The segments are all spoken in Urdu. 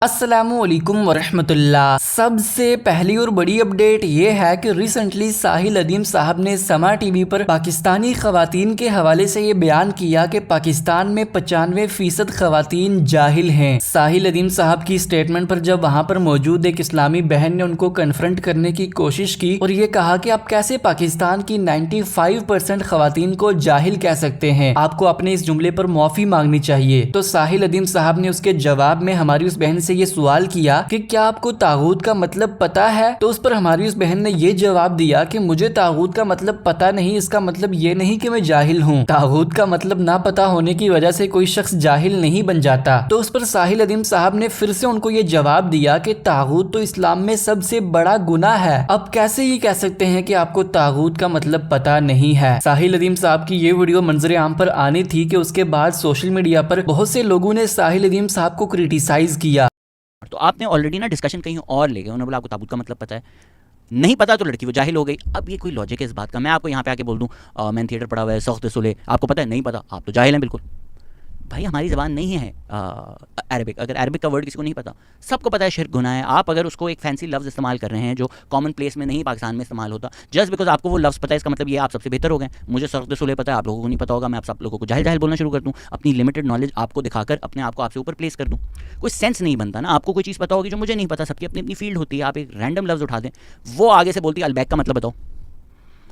السلام علیکم ورحمۃ اللہ۔ سب سے پہلی اور بڑی اپڈیٹ یہ ہے کہ ریسنٹلی ساحل ادیم صاحب نے سما ٹی وی پر پاکستانی خواتین کے حوالے سے یہ بیان کیا کہ پاکستان میں 95% خواتین جاہل ہیں۔ ساحل ادیم صاحب کی سٹیٹمنٹ پر جب وہاں پر موجود ایک اسلامی بہن نے ان کو کنفرنٹ کرنے کی کوشش کی اور یہ کہا کہ آپ کیسے پاکستان کی 95% خواتین کو جاہل کہہ سکتے ہیں، آپ کو اپنے اس جملے پر معافی مانگنی چاہیے، تو ساحل ادیم صاحب نے اس کے جواب میں ہماری اس بہن سے یہ سوال کیا کہ کیا آپ کو طاغوت کا مطلب پتا ہے؟ تو اس پر ہماری اس بہن نے یہ جواب دیا کہ مجھے طاغوت کا مطلب پتا نہیں، اس کا مطلب یہ نہیں کہ میں جاہل ہوں۔ طاغوت کا مطلب نہ پتا ہونے کی وجہ سے کوئی شخص جاہل نہیں بن جاتا۔ تو اس پر ساحل ادیم صاحب نے پھر سے ان کو یہ جواب دیا کہ طاغوت تو اسلام میں سب سے بڑا گناہ ہے، اب کیسے یہ کہہ سکتے ہیں کہ آپ کو طاغوت کا مطلب پتا نہیں ہے۔ ساحل ادیم صاحب کی یہ ویڈیو منظر عام پر آنی تھی کہ اس کے بعد سوشل میڈیا پر بہت سے لوگوں نے ساحل ادیم صاحب کو کریٹیسائز کیا۔ تو آپ نے آلریڈی نا ڈسکشن کہیں اور لے گئے، انہوں نے بولا آپ کو تابوت کا مطلب پتہ ہے، نہیں پتا تو لڑکی وہ جاہل ہو گئی۔ اب یہ کوئی لاجک ہے اس بات کا؟ میں آپ کو یہاں پہ آ کے بول دوں میں نے تھیٹر پڑھا ہوا ہے، سخت سلے، آپ کو پتہ ہے؟ نہیں پتا، آپ تو جاہل ہیں بالکل۔ بھائی ہماری زبان نہیں ہے عربک، اگر عربک کا ورڈ کسی کو نہیں پتا، سب کو پتا ہے شرک گناہ ہے، آپ اگر اس کو ایک فینسی لفظ استعمال کر رہے ہیں جو کامن پلیس میں نہیں پاکستان میں استعمال ہوتا، جسٹ بیکاز آپ کو وہ لفظ پتا ہے، اس کا مطلب یہ آپ سب سے بہتر ہو گئے۔ مجھے سخت سلے پتا ہے، آپ لوگوں کو نہیں پتا ہوگا، میں آپ سب لوگوں کو جاہل جاہل بولنا شروع کر دوں، اپنی لمیٹڈ نالج آپ کو دکھا کر اپنے آپ کو آپ سے اوپر پلیس کر دوں، کوئی سینس نہیں بنتا نا۔ آپ کو کوئی چیز پتا ہوگی جو مجھے نہیں پتا، سب کی اپنی اپنی فیلڈ ہوتی ہے، آپ ایک رینڈم لفظ اٹھا دیں، وہ آگے سے بولتی ہے البیک کا مطلب بتاؤ،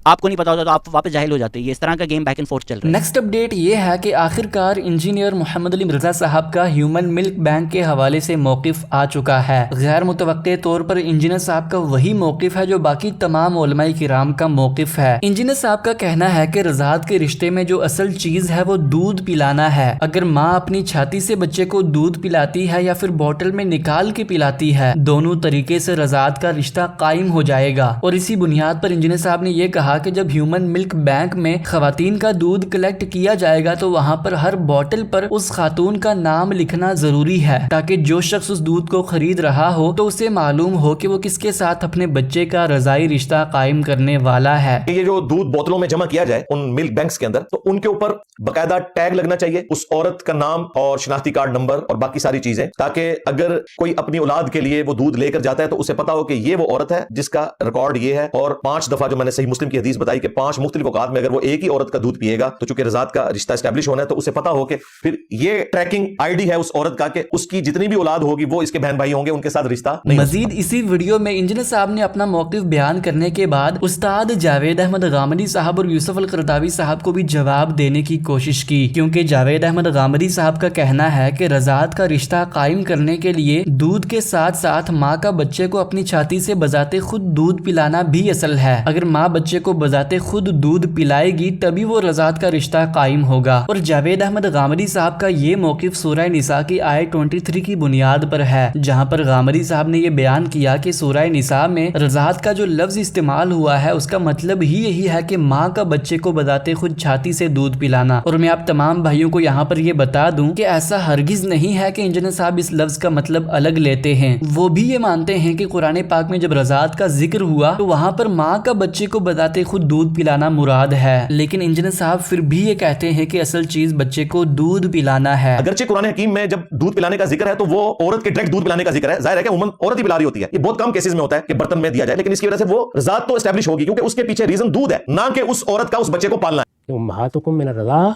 آپ کو نہیں پتا ہوتا تو آپ واپس جاہل ہو جاتے ہیں۔ یہ اس طرح کا گیم بیک اینڈ فورتھ چل رہا ہے۔ نیکسٹ اپڈیٹ یہ ہے کہ آخرکار انجینئر محمد علی مرزا صاحب کا ہیومن ملک بینک کے حوالے سے موقف آ چکا ہے۔ غیر متوقع طور پر انجینئر صاحب کا وہی موقف ہے جو باقی تمام علماء کرام کا موقف ہے۔ انجینئر صاحب کا کہنا ہے کہ رضاعت کے رشتے میں جو اصل چیز ہے وہ دودھ پلانا ہے۔ اگر ماں اپنی چھاتی سے بچے کو دودھ پلاتی ہے یا پھر بوتل میں نکال کے پلاتی ہے، دونوں طریقے سے رضاعت کا رشتہ قائم ہو جائے گا۔ اور اسی بنیاد پر انجینئر صاحب نے یہ کہا کہ جب ہیومن ملک بینک میں خواتین کا دودھ کلیکٹ کیا جائے گا تو وہاں پر ہر بوتل پر اس خاتون کا نام لکھنا ضروری ہے، تاکہ جو شخص اس دودھ کو خرید رہا ہو تو اسے معلوم ہو کہ وہ کس کے ساتھ اپنے بچے کا رضاعی رشتہ قائم کرنے والا ہے۔ یہ جو دودھ بوتلوں میں جمع کیا جائے ان ملک بینکس کے اندر، تو ان کے اوپر باقاعدہ ٹیگ لگنا چاہیے، اس عورت کا نام اور شناختی کارڈ نمبر اور باقی ساری چیزیں، تاکہ اگر کوئی اپنی اولاد کے لیے وہ دودھ لے کر جاتا ہے تو اسے پتا ہو کہ یہ وہ عورت ہے جس کا ریکارڈ یہ ہے۔ اور 5 دفعہ جو میں نے صحیح مسلم کی حدیث بتائی کہ 5 مختلف اوقات میں اگر وہ ایک ہی عورت کا دودھ پیے گا تو چونکہ رضاعت کا رشتہ اسٹیبلش ہونا ہے، تو اسے پتا ہو کہ پھر یہ ٹریکنگ آئی ڈی ہے اس عورت کا کہ اس کی جتنی بھی اولاد ہوگی وہ اس کے بہن بھائی ہوں گے، ان کے ساتھ رشتہ نہیں۔ مزید اسی ویڈیو میں انجینئر صاحب نے اپنا موقف بیان کرنے کے بعد استاد جاوید احمد غامدی صاحب اور یوسف القرضاوی صاحب کو بھی جواب دینے کی کوشش کی، کیونکہ جاوید احمد غامدی صاحب کا کہنا ہے کہ رضاعت کا رشتہ قائم کرنے کے لیے دودھ کے ساتھ ساتھ ماں کا بچے کو اپنی چھاتی سے بذات خود دودھ پلانا بھی اصل ہے۔ اگر ماں بچے کو بذات خود دودھ پلائے گی تبھی وہ رضاعت کا رشتہ قائم ہوگا۔ اور جاوید احمد غامدی صاحب کا یہ موقف سورہ نساء کی آیت 23 کی بنیاد پر ہے، جہاں پر غامدی صاحب نے یہ بیان کیا کہ سورہ نساء میں رضاعت کا جو لفظ استعمال ہوا ہے اس کا مطلب ہی یہی ہے کہ ماں کا بچے کو بذات خود چھاتی سے دودھ پلانا۔ اور میں آپ تمام بھائیوں کو یہاں پر یہ بتا دوں کہ ایسا ہرگز نہیں ہے کہ انجینئر صاحب اس لفظ کا مطلب الگ لیتے ہیں، وہ بھی یہ مانتے ہیں کہ قرآن پاک میں جب رضاعت کا ذکر ہوا تو وہاں پر ماں کا بچے کو بذات خود دودھ پلانا مراد ہے، لیکن انجینئر صاحب پھر بھی یہ کہتے ہیں کہ اصل چیز بچے کو دودھ پلانا ہے۔ اگرچہ قرآن حکیم میں جب دودھ پلانے کا ذکر ہے تو وہ عورت کے ڈائریکٹ دودھ پلانے کا ذکر ہے، ظاہر ہے کہ عموماً عورت ہی پلا رہی ہوتی ہے، یہ بہت کم کیسز میں ہوتا ہے کہ برتن میں دیا جائے، لیکن اس کی وجہ سے وہ رضاعت تو اسٹیبلش ہوگی کیونکہ اس کے پیچھے ریزن دودھ ہے، نہ کہ اس عورت کا اس بچے کو پالنا ہے۔ امہاتکم من الرضاع،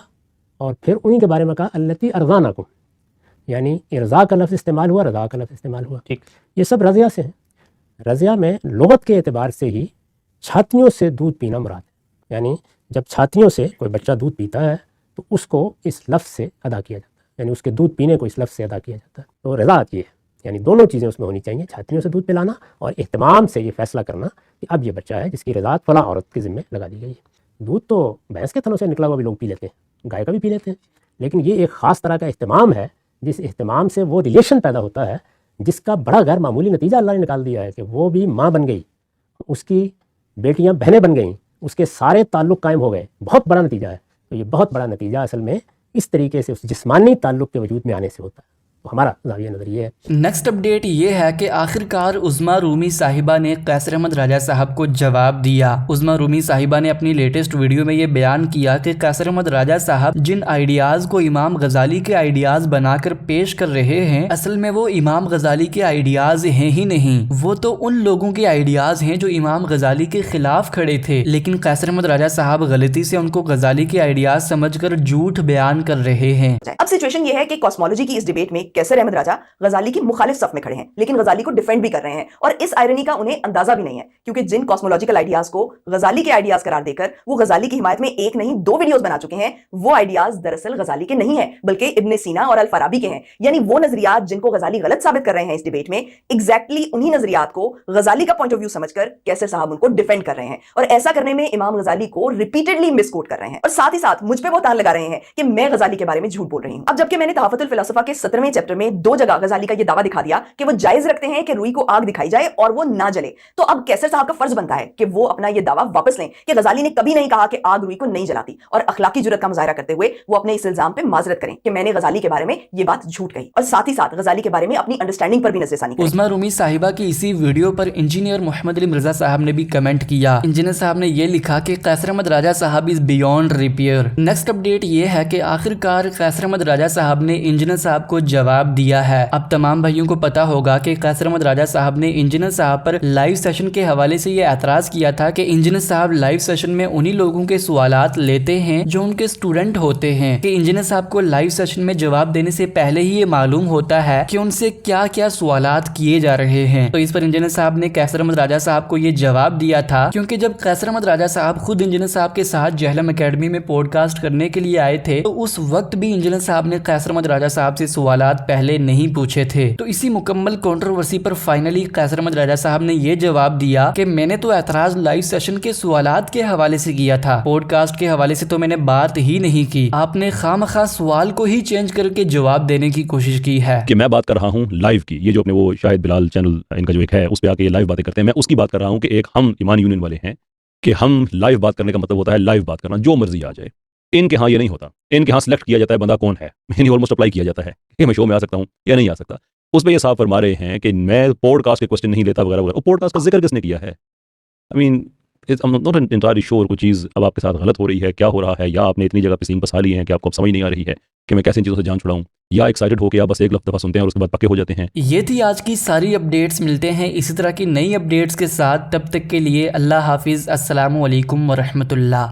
اور پھر انہی کے بارے میں کہا التی ارضانکم، یعنی ارضاء کا لفظ استعمال ہوا، رضاء کا لفظ استعمال ہوا، ٹھیک، یہ سب رضیہ سے ہیں۔ رضیہ میں لغت کے اعتبار سے ہی چھاتیوں سے دودھ پینا مراد ہے، یعنی جب چھاتیوں سے کوئی بچہ دودھ پیتا ہے تو اس کو اس لفظ سے ادا کیا جاتا ہے، یعنی اس کے دودھ پینے کو اس لفظ سے ادا کیا جاتا ہے۔ تو رضاعت یہ ہے، یعنی دونوں چیزیں اس میں ہونی چاہیے، چھاتیوں سے دودھ پلانا اور اہتمام سے یہ فیصلہ کرنا کہ اب یہ بچہ ہے جس کی رضاعت فلاں عورت کے ذمہ لگا دی گئی ہے۔ دودھ تو بھینس کے تھنوں سے نکلا ہوا بھی لوگ پی لیتے ہیں، گائے کا بھی پی لیتے ہیں، لیکن یہ ایک خاص طرح کا اہتمام ہے جس اہتمام سے وہ ریلیشن پیدا ہوتا ہے جس کا بڑا غیر معمولی نتیجہ اللہ نے نکال دیا ہے کہ وہ بھی ماں بن گئی، اس کی بیٹیاں بہنیں بن گئیں، اس کے سارے تعلق قائم ہو گئے، بہت بڑا نتیجہ ہے۔ تو یہ بہت بڑا نتیجہ اصل میں اس طریقے سے اس جسمانی تعلق کے وجود میں آنے سے ہوتا ہے۔ تو ہمارا زاویہ نظر یہ ہے. نیکسٹ اپڈیٹ یہ ہے کہ آخرکار عظمیٰ رومی صاحبہ نے قیصر احمد راجہ صاحب کو جواب دیا. عظمیٰ رومی صاحبہ نے اپنی لیٹسٹ ویڈیو میں یہ بیان کیا کہ قیصر احمد راجہ صاحب جن آئیڈیاز کو امام غزالی کے آئیڈیاز بنا کر پیش کر رہے ہیں اصل میں وہ امام غزالی کے آئیڈیاز ہیں ہی نہیں, وہ تو ان لوگوں کے آئیڈیاز ہیں جو امام غزالی کے خلاف کھڑے تھے, لیکن قیصر احمد راجہ صاحب غلطی سے ان کو غزالی کے آئیڈیاز سمجھ کر جھوٹ بیان کر رہے ہیں. اب سچویشن یہ ہے کہ کاسمولوجی کی اس ڈیبیٹ میں قیصر احمد راجہ غزالی کی مخالف صف میں کھڑے ہیں لیکن غزالی کو ڈیفینڈ بھی کر رہے ہیں, اور اس آئرنی کا انہیں اندازہ بھی نہیں ہے کیونکہ جن کاسمولوجیکل آئیڈیاز کو غزالی کے آئیڈیاز قرار دے کر وہ غزالی کی حمایت میں ایک نہیں 2 ویڈیوز بنا چکے ہیں, وہ آئیڈیاز دراصل غزالی کے نہیں ہیں بلکہ ابن سینا اور الفارابی کے ہیں. یعنی وہ نظریات جن کو غزالی غلط ثابت کر رہے ہیں اس ڈیبیٹ میں ایگزیکٹلی انہی نظریات کو غزالی کا پوائنٹ آف ویو سمجھ کر قیصر صاحب ان کو ڈیفینڈ کر رہے ہیں, اور ایسا کرنے میں امام غزالی کو ریپیٹڈلی مس کوٹ کر رہے ہیں اور ساتھ ہی ساتھ مجھ پہ بہتان لگا رہے ہیں کہ میں غزالی کے بارے میں جھوٹ بول رہی ہوں. اب جبکہ میں نے تحفۃ الفلاسفہ کے 17ویں چیپٹر میں 2 جگہ غزالی کا یہ دعویٰ دکھا دیا کہ وہ جائز رکھتے ہیں کہ روئی کو آگ دکھائی جائے اور وہ نہ جلے, تو اب قیصر صاحب کا فرض بنتا ہے کہ وہ اپنا یہ دعویٰ واپس لیں کہ غزالی نے کبھی نہیں کہا کہ آگ روئی کو نہیں جلاتی, اور اخلاقی جرأت کا مظاہرہ کرتے ہوئے وہ اپنے اس الزام پہ معذرت کریں کہ میں نے غزالی کے بارے میں یہ بات جھوٹ کہی, اور ساتھ ہی ساتھ غزالی کے بارے میں اپنی انڈرسٹینڈنگ پر بھی نظر ثانی کریں. عظمیٰ رومی صاحبہ کی اسی ویڈیو پر انجینئر محمد علی مرزا صاحب نے بھی کمنٹ کیا. انجینئر صاحب نے یہ لکھا کہ قیصر احمد راجہ صاحب is beyond repair. Next update یہ ہے کہ آخرکار قیصر احمد راجہ صاحب نے انجینئر صاحب کو جواب دیا ہے. اب تمام بھائیوں کو پتا ہوگا کہ قیصر احمد راجہ صاحب نے انجینئر صاحب پر لائیو سیشن کے حوالے سے یہ اعتراض کیا تھا کہ انجینئر صاحب لائیو سیشن میں انہی لوگوں کے سوالات لیتے ہیں جو ان کے اسٹوڈنٹ ہوتے ہیں, کہ انجینئر صاحب کو لائیو سیشن میں جواب دینے سے پہلے ہی یہ معلوم ہوتا ہے کہ ان سے کیا کیا سوالات کیے جا رہے ہیں. تو اس پر انجینئر صاحب نے قیصر احمد راجہ صاحب کو یہ جواب دیا تھا کیونکہ جب قیصر احمد راجہ صاحب خود انجینئر صاحب کے ساتھ جہلم اکیڈمی میں پوڈ کاسٹ کرنے کے لیے آئے تھے تو اس وقت بھی انجینئر صاحب نے قیصر احمد راجہ صاحب سے سوالات پہلے نہیں پوچھے تھے. تو اسی مکمل کنٹروورسی پر فائنلی قیصر احمد راجہ صاحب نے یہ جواب دیا کہ میں نے تو اعتراض لائیو سیشن کے سوالات کے حوالے سے کیا تھا, پوڈ کاسٹ کے حوالے سے تو میں نے بات ہی نہیں کی, آپ نے خامخواہ سوال کو ہی چینج کر کے جواب دینے کی کوشش کی ہے. کہ میں بات کر رہا ہوں لائیو کی, یہ جو اپنے وہ شاہد بلال چینل ان کا جو ایک ہے اس پہ آ کے یہ لائیو باتیں کرتے ہیں, میں اس کی بات کر رہا ہوں کہ ایک ہم ایمان یونین والے ہیں کہ ہم لائیو بات کرنے کا مطلب ہوتا ہے لائیو بات کرنا, جو مرضی آ جائے. ان کے ہاں یہ نہیں ہوتا, ان کے ہاں سلیکٹ کیا جاتا ہے بندہ کون ہے, یعنی آلموسٹ اپلائی کیا جاتا ہے کہ میں شو میں آ سکتا ہوں یا نہیں آ سکتا. اس پہ یہ صاف فرما رہے ہیں کہ میں پوڈ کاسٹ کے کوشچن نہیں لیتا وغیرہ وغیرہ. پوڈ کاسٹ کا ذکر کس نے کیا ہے؟ آئی مین ناٹ انٹائرلی شیور کوئی چیز اب آپ کے ساتھ غلط ہو رہی ہے, کیا ہو رہا ہے, یا آپ نے اتنی جگہ پہ سین پسا لی ہیں کہ آپ کو اب سمجھ نہیں آ رہی ہے کہ میں کیسے ان چیزوں سے جان چھڑاؤں, یا ایکسائٹڈ ہو کے آپ بس ایک دفعہ سنتے ہیں اور اس کے بعد پکے ہو جاتے ہیں. یہ تھی آج کی ساری اپڈیٹس. ملتے ہیں اسی طرح کی نئی اپڈیٹس کے ساتھ, تب تک کے لیے اللہ حافظ. السلام علیکم ورحمۃ اللہ.